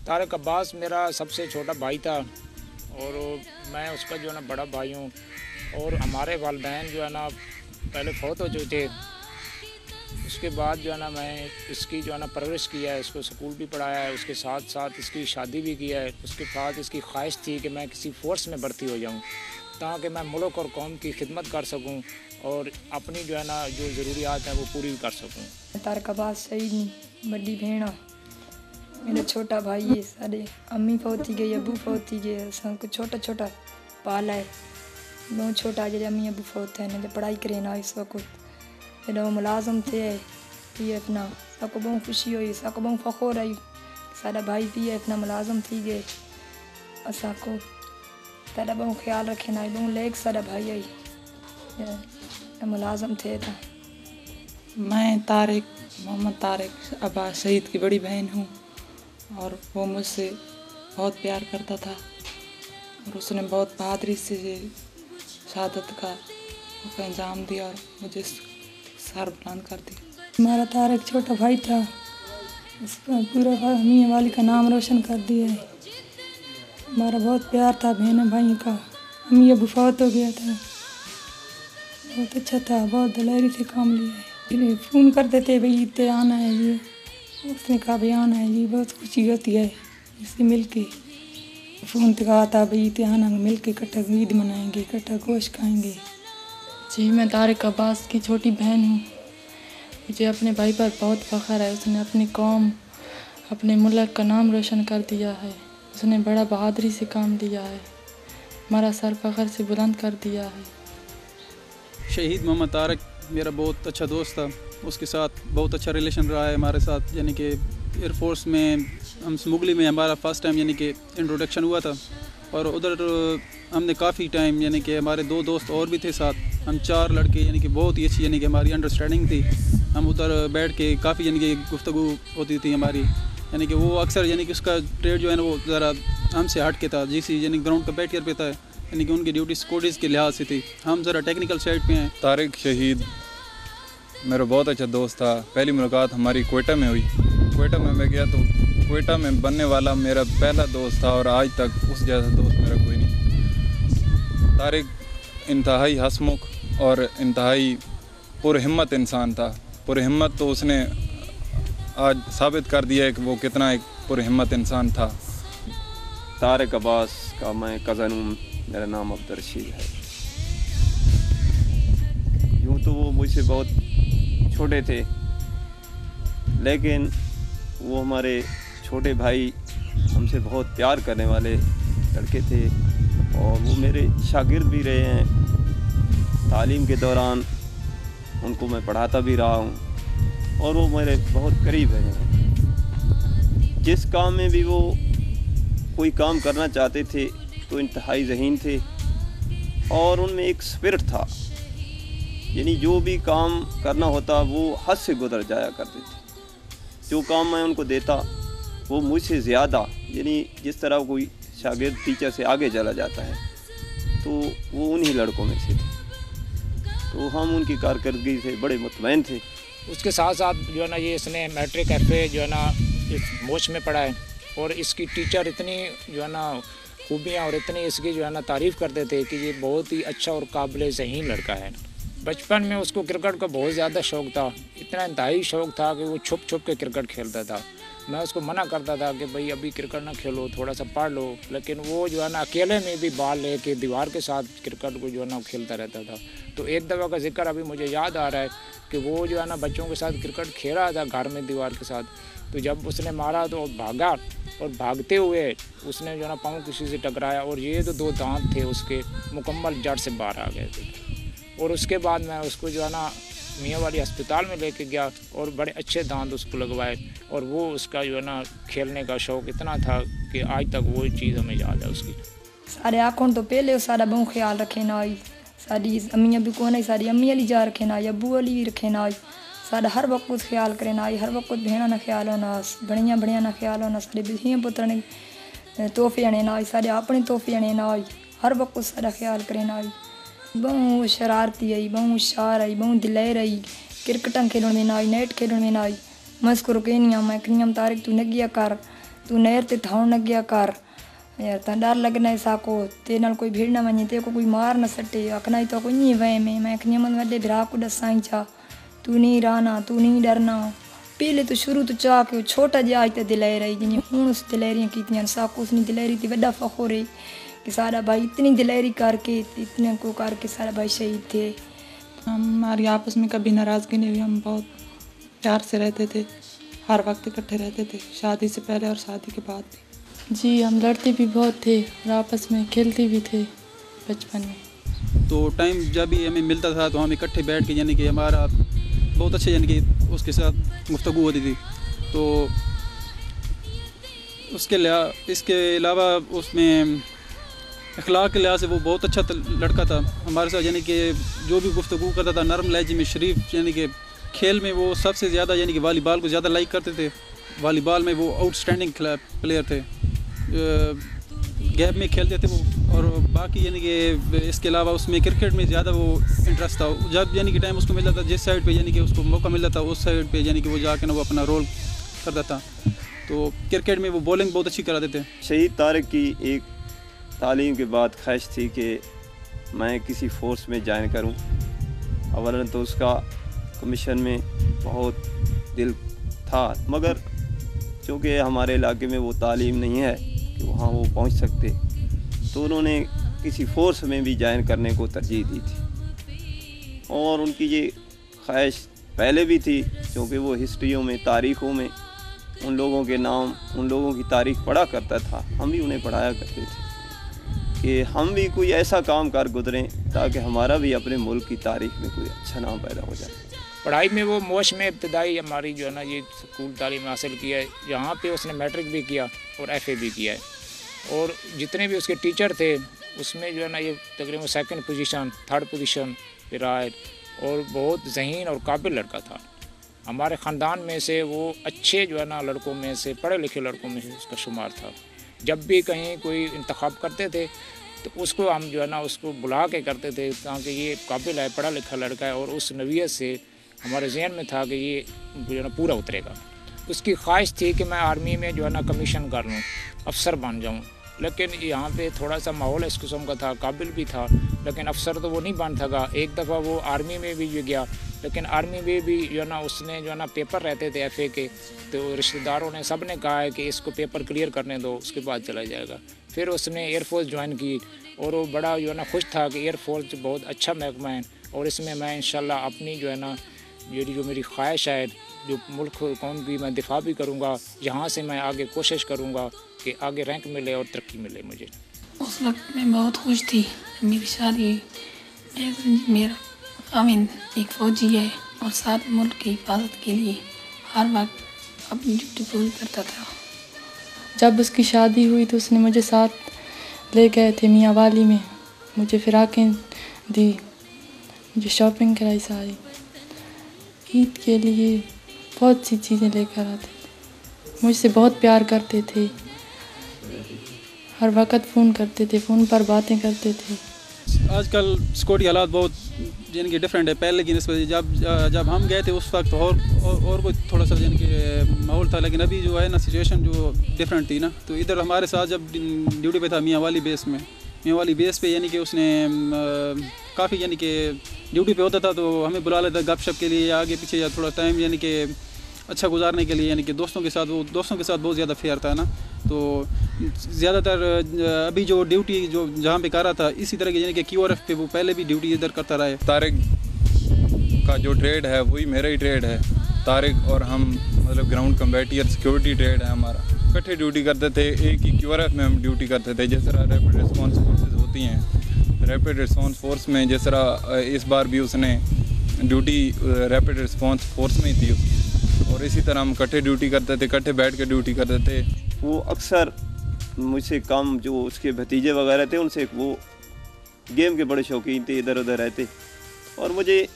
तारिक अब्बास मेरा सबसे छोटा भाई था और मैं उसका जो है ना बड़ा भाई हूँ। और हमारे वालिदैन जो है ना पहले फौत हो चुके थे। उसके बाद जो है ना मैं इसकी जो है ना परवरिश किया है, इसको स्कूल भी पढ़ाया है, उसके साथ साथ इसकी शादी भी की है। उसके बाद इसकी ख्वाहिश थी कि मैं किसी फ़ोर्स में भर्ती हो जाऊँ ताकि मैं मुल्क और कौम की खिदमत कर सकूँ और अपनी जो है ना जो ज़रूरियात हैं वो पूरी कर सकूँ। तारिक अब्बास शहीद बड़ी भेण मेरा छोटा भाई है। सारे अम्मी फौत थी गई, अबू फौत थी गए, सबको छोटा छोटा पाला है। बहुत छोटा जो अम्मी अबू फौत है ना पढ़ाई करे ना इस वक्त फिर वो मुलाजम थे PF ना। सबको बहुत खुशी हुई, सबको बहुत फ़खुर आई। सारा भाई PF ना मुलाजम थी गए। असा को सारा बहुत ख्याल रखे ना बहुत लेक सारा भाई आई मुलाजम थे था। मैं मोहम्मद तारिक अब्बास शहीद की बड़ी बहन हूँ और वो मुझसे बहुत प्यार करता था और उसने बहुत बहादुरी से ये शहादत का अंजाम दिया और मुझे सर बुलंद कर दिया। हमारा तारिक छोटा भाई था, उसका पूरा मियाँ वाली का नाम रोशन कर दिया है। हमारा बहुत प्यार था बहन भाई का। अम्मी अबू फौत हो गया था, बहुत अच्छा था, बहुत दिलेरी से काम लिया है। फ़ोन करते थे भाई इतने आना है ये, उसने कहा भाई आना है जी, बहुत खुशी होती है इससे मिल के। फ़ोन तो कहा था भाई इतने आना, मिल के इकट्ठा ईद मनाएंगे, इकट्ठा गोश्त खाएंगे। जी मैं तारिक अब्बास की छोटी बहन हूँ। मुझे अपने भाई पर बहुत फ़ख्र है। उसने अपनी कौम अपने मुल्क का नाम रोशन कर दिया है। उसने बड़ा बहादुरी से काम दिया है, हमारा सर फ़ख्र से बुलंद कर दिया है। शहीद मोहम्मद तारिक मेरा बहुत अच्छा दोस्त था, उसके साथ बहुत अच्छा रिलेशन रहा है हमारे साथ। यानी कि एयरफोर्स में हम स्मुगली में हमारा फ़र्स्ट टाइम यानी कि इंट्रोडक्शन हुआ था और उधर हमने काफ़ी टाइम यानी कि हमारे 2 दोस्त और भी थे साथ, हम 4 लड़के यानी कि बहुत ही अच्छी यानी कि हमारी अंडरस्टैंडिंग थी। हम उधर बैठ के काफ़ी यानी कि गुफ्तगू होती थी हमारी। यानी कि वो अक्सर यानी कि उसका ट्रेड जो है ना वो ज़रा हमसे हट के था, GC यानी ग्राउंड का बैठ कर पे था, यानी कि उनकी ड्यूटी सिक्योरिटीज़ के लिहाज से थी, हम ज़रा टेक्निकल साइड पे हैं। तारिक शहीद मेरा बहुत अच्छा दोस्त था। पहली मुलाकात हमारी कोयटा में हुई। कोयटा में मैं गया तो कोयटा में बनने वाला मेरा पहला दोस्त था और आज तक उस जैसा दोस्त मेरा कोई नहीं। तारिक इंतहाई हंसमुख और इंतहाई पुरहिम्मत इंसान था। पुरहिम्मत तो उसने आज साबित कर दिया है कि वो कितना एक पुरहिम्मत इंसान था। तारिक अब्बास का मैं कज़न हूँ, मेरा नाम अब्दुल रशीद है। यूँ तो वो मुझसे बहुत छोटे थे, लेकिन वो हमारे छोटे भाई, हमसे बहुत प्यार करने वाले लड़के थे और वो मेरे शागिर्द भी रहे हैं। तालीम के दौरान उनको मैं पढ़ाता भी रहा हूँ और वो मेरे बहुत करीब हैं। जिस काम में भी वो कोई काम करना चाहते थे तो इंतहाई ज़हीन थे और उनमें एक स्पिरिट था, यानी जो भी काम करना होता वो हद से गुजर जाया करते थे। जो काम मैं उनको देता वो मुझसे ज़्यादा, यानी जिस तरह कोई शागिर्द टीचर से आगे चला जाता है तो वो उन्हीं लड़कों में से थे। तो हम उनकी कारकर्दगी से बड़े मुतमईन थे। उसके साथ साथ जो है ना ये इसने मैट्रिक FA जो है ना इस मोश में पढ़ा है और इसकी टीचर इतनी जो है ना खूबियाँ और इतनी इसकी जो है ना तारीफ़ करते थे कि ये बहुत ही अच्छा और काबिल ज़हीन लड़का है। बचपन में उसको क्रिकेट का बहुत ज़्यादा शौक़ था, इतना इंतहाई शौक़ था कि वो छुप छुप के क्रिकेट खेलता था। मैं उसको मना करता था कि भाई अभी क्रिकेट ना खेलो, थोड़ा सा पढ़ लो, लेकिन वो जो है ना अकेले में भी बॉल लेके दीवार के साथ क्रिकेट को जो है ना खेलता रहता था। तो एक दफ़ा का जिक्र अभी मुझे याद आ रहा है कि वो जो है ना बच्चों के साथ क्रिकेट खेल रहा था घर में दीवार के साथ, तो जब उसने मारा तो भागा और भागते हुए उसने जो है ना पाँव किसी से टकराया और ये जो 2 दांत थे उसके मुकम्मल जड़ से बाहर आ गए थे। और उसके बाद मैं उसको जो है ना मियाँ वाली अस्पताल में लेके गया और बड़े अच्छे दांत उसको लगवाए और वो उसका जो है ना खेलने का शौक़ इतना था कि आज तक वो चीज़ हमें याद है उसकी। सारे आँखों तो पहले सारा बहुत ख्याल रखे ना आई, सारी अम्मी अबू को नहीं, सारी अम्मी वाली जा रखे ना आई, अबू वाली भी रखे ना आई, सारा हर वक्त ख्याल करे ना आई, हर वक्त भेड़ा ना ख्याल होना, बढ़िया ना ख्याल होना, सारे धियां पुत्र ने तोहफे आने ना आई, सारे अपने तोहफे आने ना आई, हर वक्त सारा ख्याल करे ना आई। बहुत शरारती आई, बहुत होशियार आई, बहुत दिलेर आई, क्रिकेट खेलने में ना आई, नेट खेलने में ना आई। मैं इसको रुके नहीं मैं तारिक तू नगिया कर तू नहर ते थाउण न गया कर यार ता डर लगना है साको ते नाल कोई भीड़ ना वञे ते को कोई मार न सटे आखना तो कोई नहीं वह में मैं आखनी मन वड्डे भरा को दसाई चा तू नहीं रहना तू नहीं डरना पहले तो शुरू तो चाह के छोटा जिहा आज दिलाई रही जिन्हें हूँ उस दिलेरियाँ की साको उसने दिलेरी थी वड्डा फखर है कि सारा भाई इतनी दिलेरी करके इतने को करके सारा भाई शहीद थे। हमारी आपस में कभी नाराज़गी नहीं हुई, हम बहुत प्यार से रहते थे, हर वक्त इकट्ठे रहते थे, शादी से पहले और शादी के बाद भी। जी हम लड़ते भी बहुत थे और आपस में खेलते भी थे बचपन में। तो टाइम जब भी हमें मिलता था तो हम इकट्ठे बैठ के यानी कि हमारा बहुत अच्छे यानी कि उसके साथ गुफ्तगू होती थी। तो इसके अलावा उसमें अखलाक के लिहाज से वो बहुत अच्छा लड़का था हमारे साथ, यानी कि जो भी गुफ्तगू करता था नरम लहजे में, शरीफ, यानी कि खेल में वो सबसे ज़्यादा यानी कि वॉलीबॉल को ज़्यादा लाइक करते थे। वॉलीबॉल में वो आउटस्टैंडिंग प्लेयर थे, गैप में खेलते थे वो। और बाकी यानी कि इसके अलावा उसमें क्रिकेट में ज़्यादा वो इंटरेस्ट था। जब यानी कि टाइम उसको मिलता था जिस साइड पे यानी कि उसको मौका मिलता था उस साइड पे यानी कि वो जाके ना वो अपना रोल करता था। तो क्रिकेट में वो बॉलिंग बहुत अच्छी कराते थे। शहीद तारिक की एक तालीम के बाद ख्वाहिश थी कि मैं किसी फ़ोर्स में ज्वाइन करूं। अवलन तो उसका कमीशन में बहुत दिल था, मगर चूँकि हमारे इलाके में वो तालीम नहीं है कि वहाँ वो पहुँच सकते, तो उन्होंने किसी फ़ोर्स में भी ज्वाइन करने को तरजीह दी थी। और उनकी ये ख्वाहिश पहले भी थी, क्योंकि वो हिस्ट्रियों में, तारीख़ों में उन लोगों के नाम, उन लोगों की तारीख़ पढ़ा करता था। हम भी उन्हें पढ़ाया करते थे कि हम भी कोई ऐसा काम कर गुजरें ताकि हमारा भी अपने मुल्क की तारीख़ में कोई अच्छा नाम पैदा हो जाए। पढ़ाई में वो मोश में इब्तदाई हमारी जो है ना ये स्कूल तालीम हासिल किया है। यहाँ पे उसने मैट्रिक भी किया और FA भी किया है। और जितने भी उसके टीचर थे उसमें जो है ना ये तकरीबन 2nd पोजीशन 3rd पोजीशन पे रहा है और बहुत ज़हीन और काबिल लड़का था। हमारे ख़ानदान में से वो अच्छे जो है ना लड़कों में से, पढ़े लिखे लड़कों में से उसका शुमार था। जब भी कहीं कोई इंतखाब करते थे तो उसको हम जो है ना उसको बुला के करते थे ताकि ये काबिल है, पढ़ा लिखा लड़का है। और उस नवीयत से हमारे जहन में था कि ये जो है ना पूरा उतरेगा। उसकी ख्वाहिश थी कि मैं आर्मी में जो है ना कमीशन कर लूँ, अफसर बन जाऊँ। लेकिन यहाँ पे थोड़ा सा माहौल इस किस्म का था, काबिल भी था लेकिन अफसर तो वो नहीं बन सका। एक दफ़ा वो आर्मी में भी गया, लेकिन आर्मी में भी जो है ना उसने जो है ना पेपर रहते थे FA के, तो रिश्तेदारों ने सब ने कहा है कि इसको पेपर क्लियर करने दो, उसके बाद चला जाएगा। फिर उसने एयरफोर्स ज्वाइन की और वो बड़ा जो है ना खुश था कि एयरफोर्स बहुत अच्छा महकमा है और इसमें मैं इंशाल्लाह अपनी जो है ना जो मेरी ख्वाहिश है, जो मुल्क कौम की मैं दिफा भी करूँगा। यहाँ से मैं आगे कोशिश करूँगा कि आगे रैंक मिले और तरक्की मिले मुझे। उस वक्त मैं बहुत खुश थी। मेरी शादी मेरा अमीन एक फ़ौजी है और साथ मुल्क की हिफाजत के लिए हर वक्त अपनी ड्यूटी पूरी करता था। जब उसकी शादी हुई तो उसने मुझे साथ ले गए थे मियाँ वाली में, मुझे फिराकें दी, मुझे शॉपिंग कराई सारी, ईद के लिए बहुत सी चीज़ें लेकर आते थे, मुझसे बहुत प्यार करते थे, हर वक्त फ़ोन करते थे, फ़ोन पर बातें करते थे। आजकल सिक्योरिटी हालात बहुत यानी कि डिफरेंट है पहले की निस्बत। जब हम गए थे उस वक्त और कोई थोड़ा सा यानी कि माहौल था, लेकिन अभी जो है ना सिचुएशन जो डिफरेंट थी ना। तो इधर हमारे साथ जब ड्यूटी पे था मियाँ वाली बेस में, मियाँ वाली बेस पे यानी कि उसने काफ़ी यानी कि ड्यूटी पे होता था तो हमें बुला लेता गपशप के लिए, आगे पीछे या थोड़ा टाइम यानी कि अच्छा गुजारने के लिए, यानी कि दोस्तों के साथ बहुत ज़्यादा फेयर था ना। तो ज़्यादातर अभी जो ड्यूटी जो जहाँ पे कर रहा था इसी तरह की यानी कि QRF पे वो पहले भी ड्यूटी इधर करता रहा है। तारिक का जो ट्रेड है वही मेरा ही ट्रेड है। तारिक और हम मतलब ग्राउंड कम्बैटियर सिक्योरिटी ट्रेड है हमारा, इकट्ठे ड्यूटी करते थे, एक ही QRF में हम ड्यूटी करते थे। जिस तरह रैपिड रिस्पॉन्स फोर्सेज होती हैं, रैपिड रिस्पॉन्स फोर्स में जिस तरह इस बार भी उसने ड्यूटी रैपिड रिस्पॉन्स फोर्स में ही थी और इसी तरह हम इकट्ठे ड्यूटी करते थे, इकट्ठे बैठ के ड्यूटी करते थे। वो अक्सर मुझसे कम जो उसके भतीजे वगैरह थे उनसे वो गेम के बड़े शौकीन थे, इधर उधर रहते और मुझे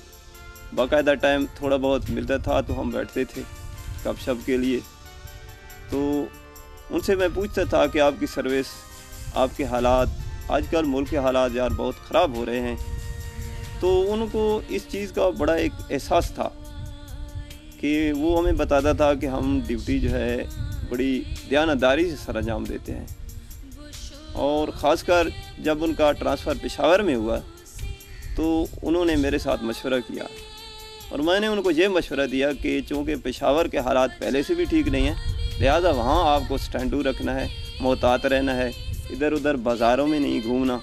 बाकायदा टाइम थोड़ा बहुत मिलता था तो हम बैठते थे गपशप के लिए। तो उनसे मैं पूछता था कि आपकी सर्विस, आपके हालात, आजकल मुल्क के हालात यार बहुत ख़राब हो रहे हैं। तो उनको इस चीज़ का बड़ा एक एहसास था कि वो हमें बताता था कि हम ड्यूटी जो है बड़ी दयानतदारी से सर अंजाम देते हैं। और ख़ासकर जब उनका ट्रांसफ़र पेशावर में हुआ तो उन्होंने मेरे साथ मशवरा किया और मैंने उनको ये मशवरा दिया कि चूँकि पेशावर के हालात पहले से भी ठीक नहीं हैं, लिहाजा वहाँ आपको स्टैंडू रखना है, मोहतात रहना है, इधर उधर बाज़ारों में नहीं घूमना।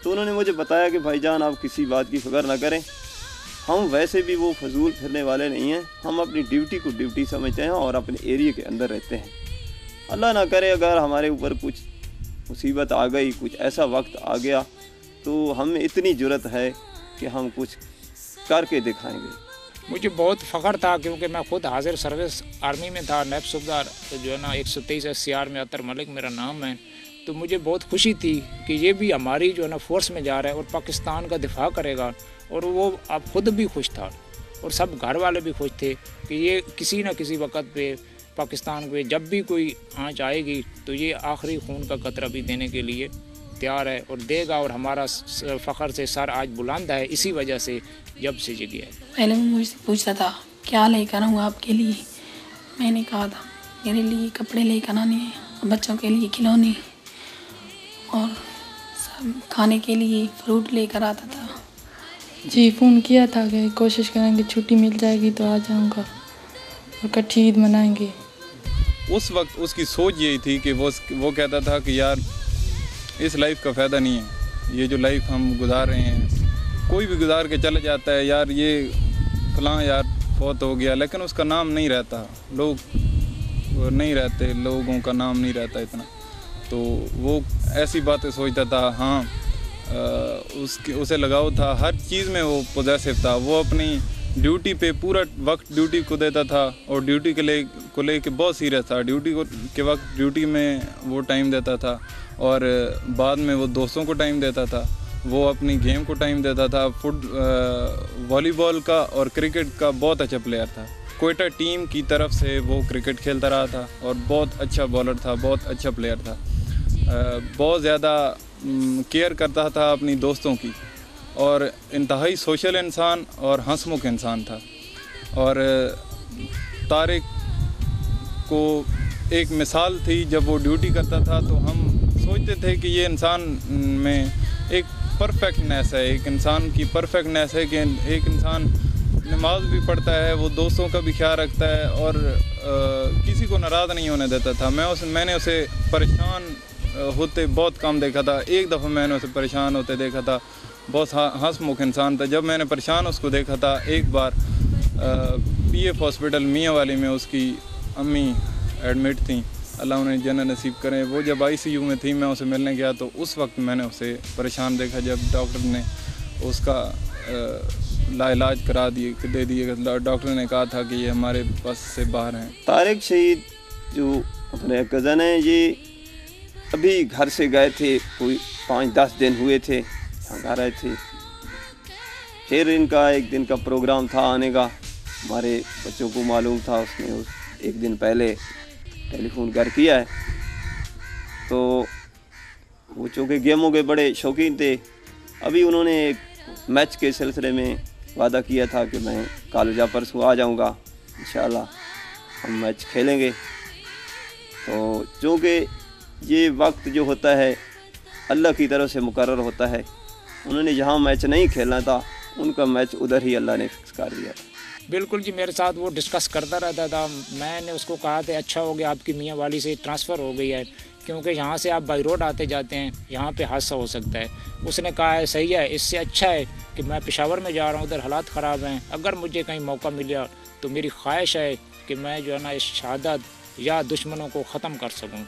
तो उन्होंने मुझे बताया कि भाईजान आप किसी बात की फ़िक्र ना करें, हम वैसे भी वो फजूल फिरने वाले नहीं हैं, हम अपनी ड्यूटी को ड्यूटी समझते हैं और अपने एरिया के अंदर रहते हैं। अल्लाह ना करे अगर हमारे ऊपर कुछ मुसीबत आ गई, कुछ ऐसा वक्त आ गया तो हमें इतनी जुर्रत है कि हम कुछ करके दिखाएंगे। मुझे बहुत फ़ख्र था क्योंकि मैं खुद हाजिर सर्विस आर्मी में था, नैब सूबेदार जो है ना 123 SCR में अतर मलिक मेरा नाम है। तो मुझे बहुत खुशी थी कि ये भी हमारी जो है ना फोर्स में जा रहा है और पाकिस्तान का दिफा करेगा। और वो अब खुद भी खुश था और सब घर वाले भी खुश थे कि ये किसी न किसी वक्त पे पाकिस्तान पे जब भी कोई आँच आएगी तो ये आखिरी खून का कतरा भी देने के लिए तैयार है और देगा। और हमारा फ़ख्र से सर आज बुलंद है इसी वजह से जब से ये गया है। पहले वो मुझसे पूछता था क्या लेकर आऊँ आपके लिए, मैंने कहा था मेरे लिए कपड़े लेकर आने हैं, बच्चों के लिए खिलौने और सब खाने के लिए फ्रूट लेकर आता था। जी फ़ोन किया था कि कोशिश करेंगे छुट्टी मिल जाएगी तो आ जाऊंगा और इकट्ठी ईद मनाएंगे। उस वक्त उसकी सोच यही थी कि वो कहता था कि यार इस लाइफ का फ़ायदा नहीं है, ये जो लाइफ हम गुजार रहे हैं कोई भी गुजार के चले जाता है, यार ये फलां यार फौत हो गया, लेकिन उसका नाम नहीं रहता, लोग नहीं रहते, लोगों का नाम नहीं रहता इतना। तो वो ऐसी बातें सोचता था। हाँ, उसे लगाव था, हर चीज़ में वो पॉजिटिव था। वो अपनी ड्यूटी पे पूरा वक्त ड्यूटी को देता था और ड्यूटी को लेके बहुत सीरियस था। ड्यूटी के वक्त ड्यूटी में वो टाइम देता था और बाद में वो दोस्तों को टाइम देता था, वो अपनी गेम को टाइम देता था। वॉलीबॉल का और क्रिकेट का बहुत अच्छा प्लेयर था। क्वेटा टीम की तरफ से वो क्रिकेट खेलता रहा था और बहुत अच्छा बॉलर था, बहुत अच्छा प्लेयर था। बहुत ज़्यादा केयर करता था अपनी दोस्तों की और इंतहाई सोशल इंसान और हंसमुख इंसान था। और तारिक को एक मिसाल थी, जब वो ड्यूटी करता था तो हम सोचते थे कि ये इंसान में एक परफेक्टनेस है, एक इंसान की परफेक्टनेस है कि एक इंसान नमाज भी पढ़ता है, वो दोस्तों का भी ख्याल रखता है और किसी को नाराज़ नहीं होने देता था। मैंने उसे परेशान होते बहुत कम देखा था। एक दफ़ा मैंने उसे परेशान होते देखा था, बहुत हंसमुख इंसान था। जब मैंने परेशान उसको देखा था, एक बार PF हॉस्पिटल मियाँ वाली में उसकी अम्मी एडमिट थी, अल्लाह उन्हें जन्नत नसीब करें। वो जब ICU में थी, मैं उसे मिलने गया तो उस वक्त मैंने उसे परेशान देखा। जब डॉक्टर ने उसका लाइलाज करा दे दिए, डॉक्टर ने कहा था कि ये हमारे पास से बाहर हैं। तारिक शहीद जो अपने कज़न हैं, ये अभी घर से गए थे, कोई 5-10 दिन हुए थे, यहाँ घर आए थे। फिर इनका एक दिन का प्रोग्राम था आने का, हमारे बच्चों को मालूम था, उसने एक दिन पहले टेलीफोन कर किया है। तो वो चूँकि गेमों के बड़े शौकीन थे, अभी उन्होंने एक मैच के सिलसिले में वादा किया था कि मैं कल या परसों आ जाऊंगा, इंशाल्लाह हम मैच खेलेंगे। तो चूँकि ये वक्त जो होता है अल्लाह की तरफ से मुकर्रर होता है, उन्होंने जहाँ मैच नहीं खेलना था उनका मैच उधर ही अल्लाह ने फिक्स कर दिया था। बिल्कुल जी, मेरे साथ वो डिस्कस करता रहता था। मैंने उसको कहा था अच्छा हो गया आपकी मियाँ वाली से ट्रांसफ़र हो गई है, क्योंकि यहाँ से आप बाई रोड आते जाते हैं, यहाँ पे हादसा हो सकता है। उसने कहा है सही है, इससे अच्छा है कि मैं पेशावर में जा रहा हूँ, उधर हालात ख़राब हैं, अगर मुझे कहीं मौका मिला तो मेरी ख्वाहिश है कि मैं जो है ना इस शहादत या दुश्मनों को ख़त्म कर सकूँ।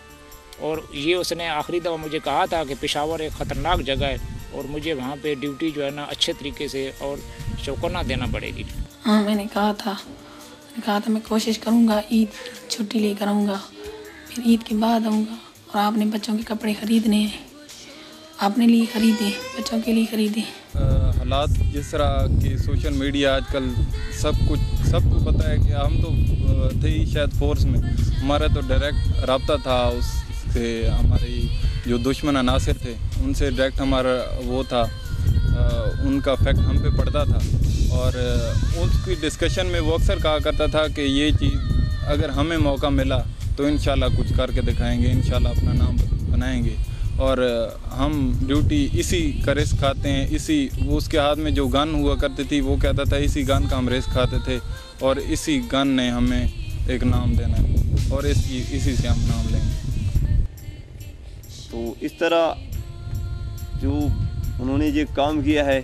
और ये उसने आखिरी दफ़ा मुझे कहा था कि पेशावर एक ख़तरनाक जगह है और मुझे वहाँ पे ड्यूटी जो है ना अच्छे तरीके से और शौकना देना पड़ेगी। हाँ, मैंने कहा था मैं कोशिश करूँगा ईद की छुट्टी लेकर आऊँगा, फिर ईद के बाद आऊँगा और आपने बच्चों के कपड़े ख़रीदने हैं, आपने लिए ख़रीदे, बच्चों के लिए ख़रीदे। हालात जिस तरह की सोशल मीडिया आजकल सबको पता है कि हम तो थे ही शायद फोर्स में, हमारा तो डायरेक्ट रब्ता था उससे, हमारे जो दुश्मन अनासिर थे उनसे डायरेक्ट हमारा वो था, उनका फैक्ट हम पे पड़ता था। और उसकी डिस्कशन में वो अक्सर कहा करता था कि ये चीज़ अगर हमें मौका मिला तो इंशाल्लाह कुछ करके दिखाएंगे, इंशाल्लाह अपना नाम बनाएंगे। और हम ड्यूटी इसी का रिस्क खाते हैं, इसी वो उसके हाथ में जो गन हुआ करती थी वो कहता था इसी गन का हम रिस्क खाते थे और इसी गन ने हमें एक नाम देना है और इसी से हम नाम लेंगे। तो इस तरह जो उन्होंने ये काम किया है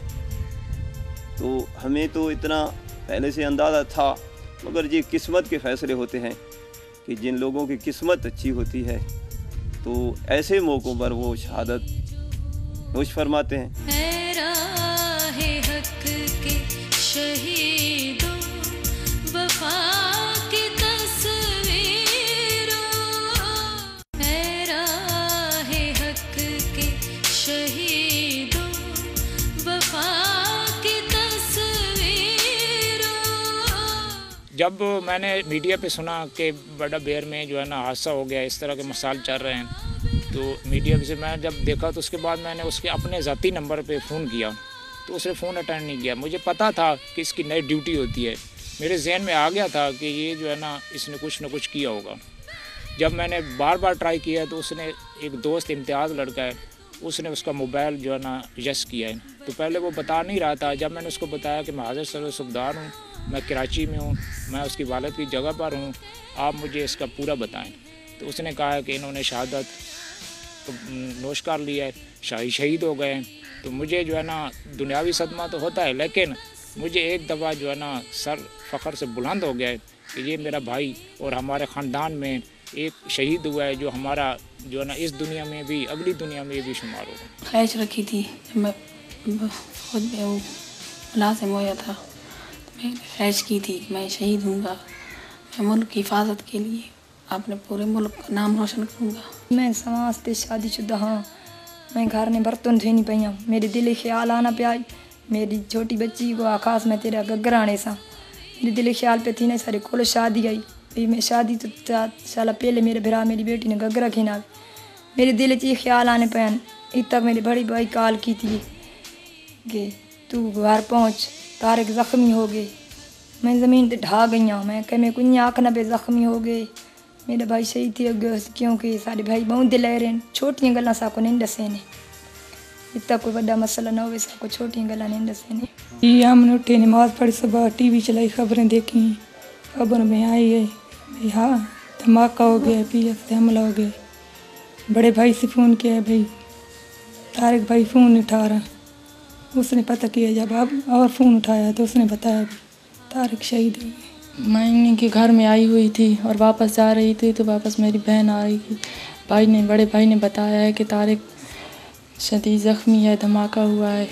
तो हमें तो इतना पहले से अंदाज़ा था, मगर ये किस्मत के फ़ैसले होते हैं कि जिन लोगों की किस्मत अच्छी होती है तो ऐसे मौक़ों पर वो शहादत नोश फरमाते हैं। जब मैंने मीडिया पे सुना कि बड़ा बेर में जो है ना हादसा हो गया, इस तरह के मसाइल चल रहे हैं, तो मीडिया से मैं जब देखा तो उसके बाद मैंने उसके अपने ज़ाती नंबर पे फ़ोन किया तो उसने फ़ोन अटेंड नहीं किया। मुझे पता था कि इसकी नई ड्यूटी होती है, मेरे जहन में आ गया था कि ये जो है ना इसने कुछ ना कुछ किया होगा। जब मैंने बार बार ट्राई किया तो उसने एक दोस्त इम्तियाज़ लड़का है, उसने उसका मोबाइल जो है ना यस किया है। तो पहले वो बता नहीं रहा था। जब मैंने उसको बताया कि मैं हाजिर सदर सूबेदार हूँ, मैं कराची में हूँ, मैं उसकी वालिद की जगह पर हूँ, आप मुझे इसका पूरा बताएं, तो उसने कहा है कि इन्होंने शहादत तो नोश कर लिया है, शहीद हो गए हैं। तो मुझे जो है ना दुनियावी सदमा तो होता है, लेकिन मुझे एक दफ़ा जो है ना सर फ़ख्र से बुलंद हो गया है कि ये मेरा भाई और हमारे ख़ानदान में एक शहीद हुआ है जो हमारा जो है ना इस दुनिया में भी अगली दुनिया में भी शुमार होगा। ख्वाहिश रखी थी, मैं खुद में वो मुलाज़िम होया था, तो मैंने ख्वाहिश की थी मैं शहीद हूँगा, मैं मुल्क की हिफाजत के लिए अपने पूरे मुल्क का नाम रोशन करूँगा। मैं समाज से शादीशुदा हाँ, मैं घर ने बर्तन धोई नहीं पई, मेरे दिल ख्याल आना पिया मेरी छोटी बच्ची को आकाश में तेरा गगर आने सा, मेरे दिल ख्याल पे थी ना सारे को शादी आई भाई, मैं शादी तो 4 साल पहले मेरे भरा मेरी बेटी ने गगरा खिना, मेरे दिल च ख्याल आने पे इत तक मेरी बड़ी भाई कॉल की थी कि तू घर पहुँच, तारिक ज़ख्मी हो गए, मैं ज़मीन पे ढा गई हूँ, मैं कह मैं कुछ आखना पे ज़ख्मी हो गए, मेरे भाई शहीद थी अगे क्योंकि सारे भाई बहुत दिल रहे, छोटियां गल्लां साको नहीं दसे ने, इतना कोई बड़ा मसला ना हो साको छोटियां गल्लां नहीं दसे ने। ये हमने उठे नमाज़ पढ़ी, सुबह टीवी चलाई, खबरें देखी, खबर में आई है भाई हाँ धमाका हो गया, PF से हमला हो गया। बड़े भाई से फ़ोन किया है भाई, तारिक भाई फ़ोन उठा रहा, उसने पता किया, जब अब और फ़ोन उठाया तो उसने बताया तारिक शहीद हो गए। मैं इन्हीं के घर में आई हुई थी और वापस जा रही थी, तो वापस मेरी बहन आ रही थी, बड़े भाई ने बताया है कि तारिक शदीद ज़ख्मी है, धमाका हुआ है।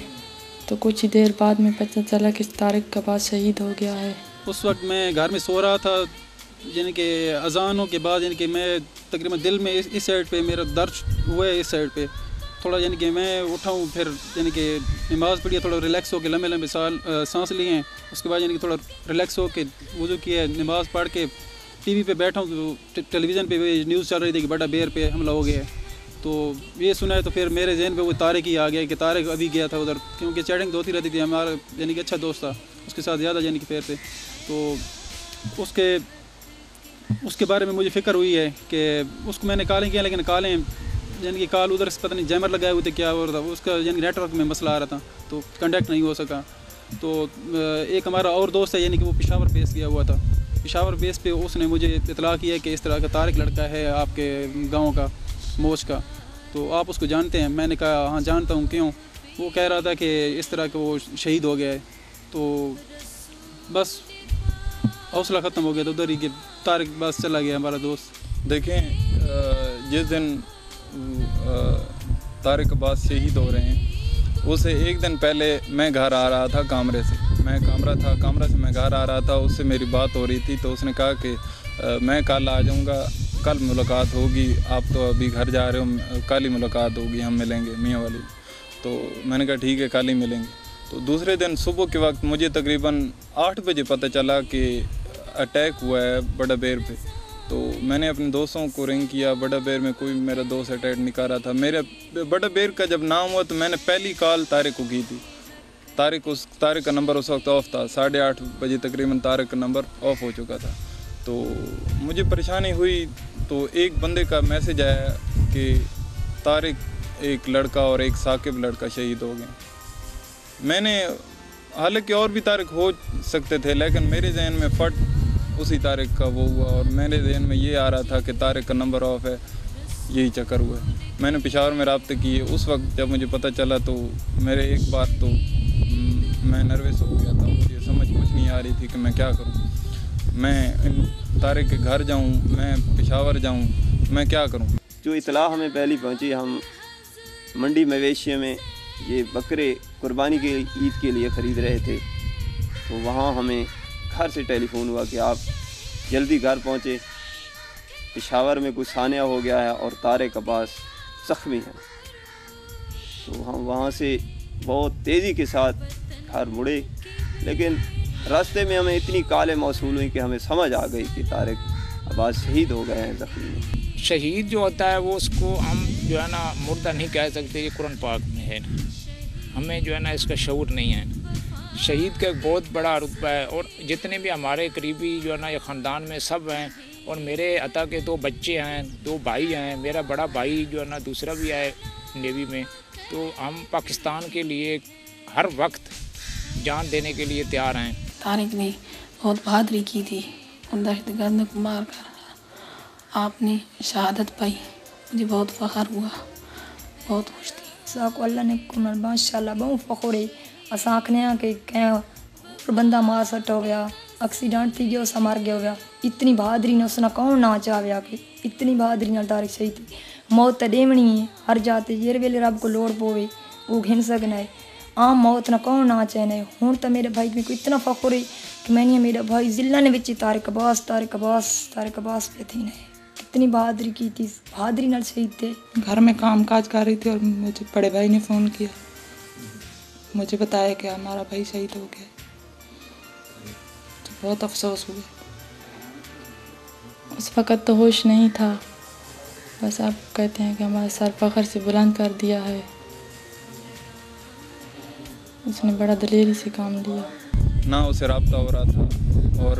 तो कुछ ही देर बाद में पता चला कि तारिक का बाद शहीद हो गया है। उस वक्त मैं घर में सो रहा था, यानी कि अजानों के बाद, यानी कि मैं तकरीबन दिल में इस साइड पे मेरा दर्द हुआ है, इस साइड पे थोड़ा, यानी कि मैं उठा हूँ, फिर यानी कि नमाज़ पढ़ी, थोड़ा रिलैक्स हो के लंबे लंबे सांस लिए हैं, उसके बाद यानी कि थोड़ा रिलैक्स हो के वज़ू किया, नमाज़ पढ़ के टीवी पे बैठा हूँ, तो टेलीविज़न पे न्यूज़ चल रही थी कि बड़ा बेर पे हमला हो गया है। तो ये सुना है तो फिर मेरे जहन पे वो तारिक ही आ गया कि तारिक अभी गया था उधर, क्योंकि चैटिंग होती रहती थी, हमारा यानी कि अच्छा दोस्त था, उसके साथ ज़्यादा यानी कि फेर थे। तो उसके बारे में मुझे फ़िक्र हुई है कि उसको मैंने कॉलें किया, लेकिन कॉलें यानी कि कॉल उधर से पता नहीं जैमर लगाए हुए थे, क्या हो रहा था, उसका यानी नेटवर्क में मसला आ रहा था, तो कंटेक्ट नहीं हो सका। तो एक हमारा और दोस्त है, यानी कि वो पेशावर बेस गया हुआ था, पेशावर बेस पे उसने मुझे इतला किया कि इस तरह का तारिक लड़का है आपके गांव का, मोच का, तो आप उसको जानते हैं? मैंने कहा हाँ जानता हूँ। क्यों? वो कह रहा था कि इस तरह का वो शहीद हो गया है। तो बस हौसला ख़त्म हो गया, तो उधर ही कि तारिक बस चला गया हमारा दोस्त। देखें, जिस दिन तारिक अब्बास शहीद हो रहे हैं, उससे एक दिन पहले मैं घर आ रहा था कामरे से, कामरा से मैं घर आ रहा था, उससे मेरी बात हो रही थी। तो उसने कहा कि मैं कल आ जाऊंगा, कल मुलाकात होगी, आप तो अभी घर जा रहे हो, कल ही मुलाकात होगी, हम मिलेंगे मियाँ वाली। तो मैंने कहा ठीक है, कल ही मिलेंगे। तो दूसरे दिन सुबह के वक्त मुझे तकरीबन 8 बजे पता चला कि अटैक हुआ है बड़ा बेर पे। तो मैंने अपने दोस्तों को रिंग किया, बड़ा बेर में कोई मेरा दोस्त अटैक नहीं कर रहा था। मेरे बड़ा बेर का जब नाम हुआ तो मैंने पहली कॉल तारिक को की थी। तारिक का नंबर उस वक्त ऑफ था, 8:30 बजे तकरीबन तारिक का नंबर ऑफ हो चुका था। तो मुझे परेशानी हुई तो एक बंदे का मैसेज आया कि तारिक एक लड़का और एक साकिब लड़का शहीद हो गए। मैंने हालांकि और भी तारिक हो सकते थे, लेकिन मेरे जहन में फट उसी तारिक का वो हुआ और मेरे जहन में ये आ रहा था कि तारिक का नंबर ऑफ है, यही चक्कर हुआ है। मैंने पेशावर में रब्ते किए। उस वक्त जब मुझे पता चला तो मेरे एक बार तो मैं नर्वस हो गया था, मुझे समझ कुछ नहीं आ रही थी कि मैं क्या करूं। मैं तारिक के घर जाऊं, मैं पेशावर जाऊं, मैं क्या करूं। जो इतला हमें पहली पहुंची, हम मंडी मवेशियों में ये बकरे कुर्बानी के ईद के लिए ख़रीद रहे थे, तो वहाँ हमें घर से टेलीफ़ोन हुआ कि आप जल्दी घर पहुँचे, पेशावर में कुछ सानिया हो गया है और तारिक अब्बास ज़ख्मी हैं। तो हम वहाँ से बहुत तेज़ी के साथ घर मुड़े, लेकिन रास्ते में हमें इतनी कालें मौसूल हुई कि हमें समझ आ गई कि तारिक अब्बास शहीद हो गए हैं, ज़ख्मी में। शहीद जो होता है वो उसको हम जो है ना मुर्दा नहीं कह सकते, ये कुरान पाक में है। हमें जो है ना इसका शऊर नहीं है। शहीद का एक बहुत बड़ा रुतबा है और जितने भी हमारे करीबी जो है ना ये ख़ानदान में सब हैं। और मेरे अता के 2 बच्चे हैं, 2 भाई हैं, मेरा बड़ा भाई जो है ना दूसरा भी है नेवी में। तो हम पाकिस्तान के लिए हर वक्त जान देने के लिए तैयार हैं। तारिक ने बहुत बहादुरी की थी और दहशतगर्द को मार कर आपने शहादत पाई। मुझे बहुत फ़ख्र हुआ, बहुत खुश थी। साको अल्लाह ने कुनल माशाल्लाह बहुत फ़ख्र है। असां आखने के कहीं बंदा मार सट हो गया, एक्सीडेंट थी गया, उसा मर गया। इतनी बहादुरी ने उसने कौन ना चाव्या कि इतनी बहादुरी नाल तारिक शहीद थी। मौत तो देवनी है हर जाते, जेर वेले रब को लोड़ पवे वो घिन सकना है। आम मौत ना कौन ना चाहने। हूँ तो मेरे भाई को इतना फ़ख्र है कि मैंने मेरा भाई जिला ने बिच तारिक अब्बास पे थी ने कितनी बहादुरी की थी, बहादुरी नाल शहीद थे। घर में काम काज कर रही थी और मुझे बड़े भाई ने फ़ोन किया, मुझे बताया कि हमारा भाई शहीद हो गया। तो बहुत अफसोस हुआ। उस वक़्त तो होश नहीं था, बस आप कहते हैं कि हमारा सर फ़ख्र से बुलंद कर दिया है। उसने बड़ा दलेरी से काम लिया। ना उसे रब्ता हो रहा था और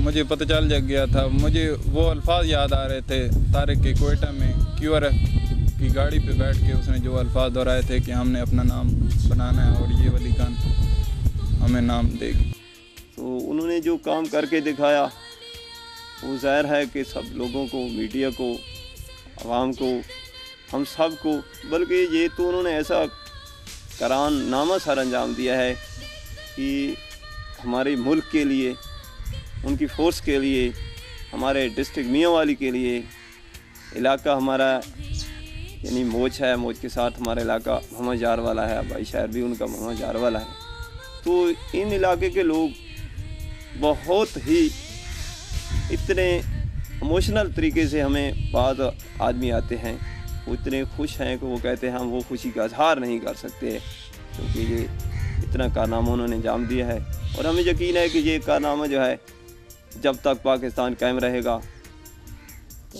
मुझे पता चल गया था। मुझे वो अल्फाज याद आ रहे थे तारिक के कोयटा में QRF की गाड़ी पे बैठ के उसने जो अल्फाज दोहराए थे कि हमने अपना नाम बनाना है और ये वाली खान हमें नाम देगी। तो उन्होंने जो काम करके दिखाया वो ज़ाहिर है कि सब लोगों को, मीडिया को, आवाम को, हम सब को, बल्कि ये तो उन्होंने ऐसा करान नामा सर अंजाम दिया है कि हमारे मुल्क के लिए, उनकी फ़ोर्स के लिए, हमारे डिस्ट्रिक्ट मियांवाली के लिए, इलाका हमारा यानी मोच है, मोच के साथ हमारा इलाका मोहम्मद जार वाला है, भाई शहर भी उनका मोहम्मद जार वाला है। तो इन इलाके के लोग बहुत ही इतने इमोशनल तरीके से हमें बाद आदमी आते हैं, वो इतने खुश हैं कि वो कहते हैं हम वो खुशी का इजहार नहीं कर सकते, क्योंकि ये इतना कारनामा उन्होंने अंजाम दिया है। और हमें यकीन है कि ये कारनामा जो है जब तक पाकिस्तान कायम रहेगा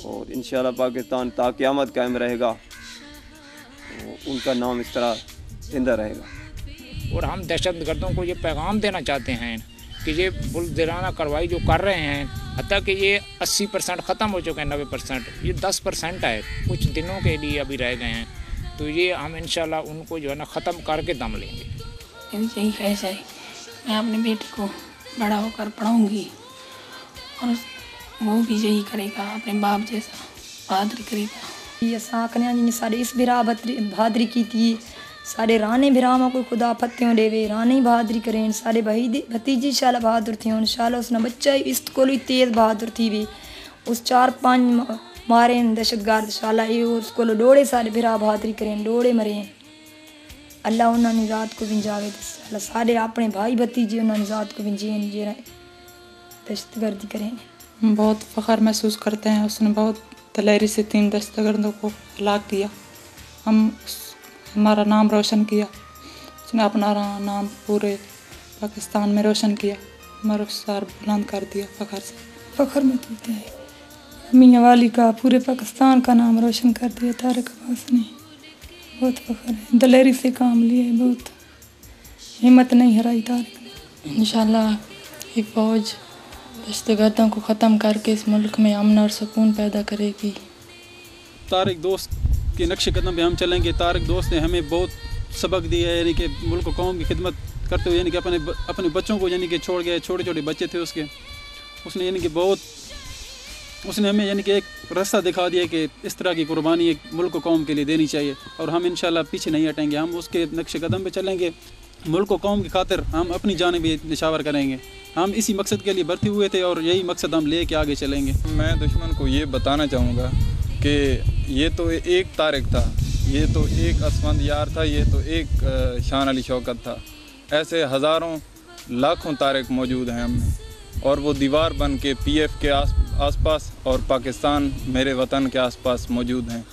और इंशाल्लाह पाकिस्तान ता क़यामत कायम रहेगा, तो उनका नाम इस तरह ज़िंदा रहेगा। और हम दहशतगर्दों को ये पैगाम देना चाहते हैं कि ये बुलदिराना कार्रवाई जो कर रहे हैं, हत्ता कि ये 80% ख़त्म हो चुके हैं, 90%, ये 10% है, कुछ दिनों के लिए अभी रह गए हैं। तो ये हम इंशाल्लाह उनको जो है ना ख़त्म करके दम लेंगे। यही ख्वाहिश है, मैं अपने बेटे को बड़ा होकर पढ़ाऊँगी और वो भी यही करेगा, अपने बाप जैसा बहादुरी करेगा। ये आखने जी सारे इस बिरा बहादुरी की थी, सारे राने बिरामा कोई खुदा फत्यों देवे, राने बहादुरी करें, सारे भतीजी शाला बहादुर थे। इंशाल्लाह उसने बच्चा इस को तेज़ बहादुर थी भी, उस 4-5 मारे दहशतगर्द शाला ये उसको डोड़े सारे बिरा बहादुरी करें, डोड़े मरे। अल्लाह उन्होंने ज़ात को विंजावे, सारे अपने भाई भतीजे उन्होंने ज़ात को विंजें जे दहशतगर्दी करें। बहुत फ़ख्र महसूस करते हैं, उसने बहुत दलेरी से 3 दहशतगर्दों को हलाक किया। हमारा नाम रोशन किया, उसने अपना नाम पूरे पाकिस्तान में रोशन किया, हमारा सर बुलंद कर दिया फ़ख्र से। फ़ख्र में होते हैं मियाँ वाली का, पूरे पाकिस्तान का नाम रोशन कर दिया तारिक अब्बास ने। बहुत फ़ख्र है, दलेरी से काम लिए, बहुत हिम्मत नहीं हराई तारिक ने। इंशाल्लाह ये फ़ौज दहशतगर्दों को ख़त्म करके इस मुल्क में अमन और सुकून पैदा करेगी। तारिक दोस्त के नक्शे कदम पे हम चलेंगे। तारिक दोस्त ने हमें बहुत सबक दिया है, यानी कि मुल्क व कौम की खिदमत करते हुए, यानी कि अपने बच्चों को यानी कि छोड़ गए। छोटे छोटे बच्चे थे उसके, उसने यानी कि बहुत उसने हमें यानी कि एक रास्ता दिखा दिया कि इस तरह की कुर्बानी एक मुल्क व कौम के लिए देनी चाहिए, और हम इंशाल्लाह पीछे नहीं हटेंगे। हम उसके नक्शे कदम पे चलेंगे। मुल्क व कौम की खातिर हम अपनी जानें भी निशावर करेंगे। हम इसी मकसद के लिए भर्ती हुए थे और यही मकसद हम ले के आगे चलेंगे। मैं दुश्मन को ये बताना चाहूँगा कि ये तो एक तारिक था, ये तो एक असमंद यार था, ये तो एक शान अली शौकत था। ऐसे हज़ारों लाखों तारिक मौजूद हैं हम में, और वो दीवार बन के PF के आसपास और पाकिस्तान मेरे वतन के आसपास मौजूद हैं।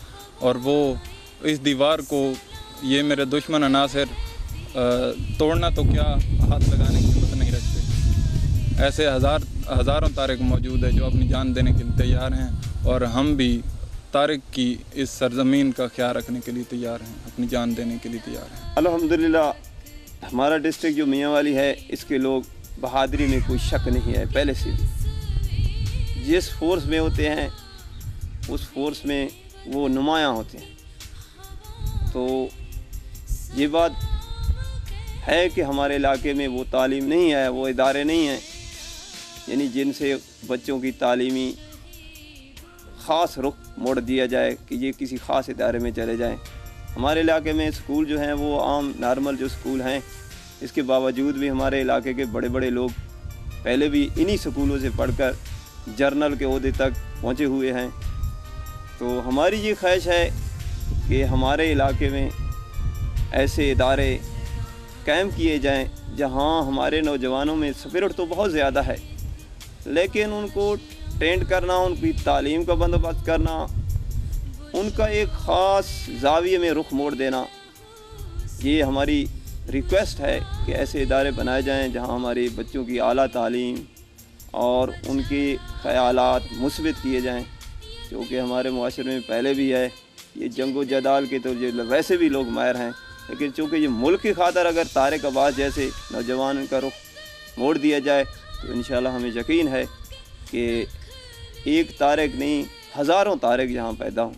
और वो इस दीवार को ये मेरे दुश्मन अनासर तोड़ना तो क्या हाथ लगाने की हिम्मत नहीं रखते। ऐसे हज़ारों तारिक मौजूद है जो अपनी जान देने के लिए तैयार हैं, और हम भी तारिक की इस सरज़मीन का ख्याल रखने के लिए तैयार हैं, अपनी जान देने के लिए तैयार हैं। अल्हम्दुलिल्लाह हमारा डिस्ट्रिक्ट जो मियांवाली है, इसके लोग बहादुरी में कोई शक नहीं है। पहले से भी जिस फोर्स में होते हैं उस फोर्स में वो नुमायाँ होते हैं। तो ये बात है कि हमारे इलाके में वो तालीम नहीं है, वो इदारे नहीं हैं यानी जिनसे बच्चों की तालीमी ख़ास रुख मोड़ दिया जाए कि ये किसी ख़ास इदारे में चले जाएं। हमारे इलाके में स्कूल जो हैं वो आम नॉर्मल जो स्कूल हैं, इसके बावजूद भी हमारे इलाके के बड़े बड़े लोग पहले भी इन्हीं स्कूलों से पढ़कर जर्नल के ओहदे तक पहुँचे हुए हैं। तो हमारी ये ख्वाहिश है कि हमारे इलाके में ऐसे इदारे कायम किए जाएं जहां हमारे नौजवानों में स्पिरिट तो बहुत ज़्यादा है, लेकिन उनको ट्रेंड करना, उनकी तालीम का बंदोबस्त करना, उनका एक ख़ास ज़ाविये में रुख मोड़ देना, ये हमारी रिक्वेस्ट है कि ऐसे इदारे बनाए जाएं जहां हमारे बच्चों की आला तालीम और उनके ख़यालात मुस्बत किए जाएं, जो कि हमारे मुआशरे में पहले भी है। ये जंगो जदाल के तो जो वैसे भी लोग माहिर हैं, लेकिन चूँकि ये मुल्क की खातिर अगर तारिक अब्बास जैसे नौजवान का रुख मोड़ दिया जाए तो इंशाल्लाह हमें यकीन है कि एक तारिक नहीं, हज़ारों तारिक यहाँ पैदा हों।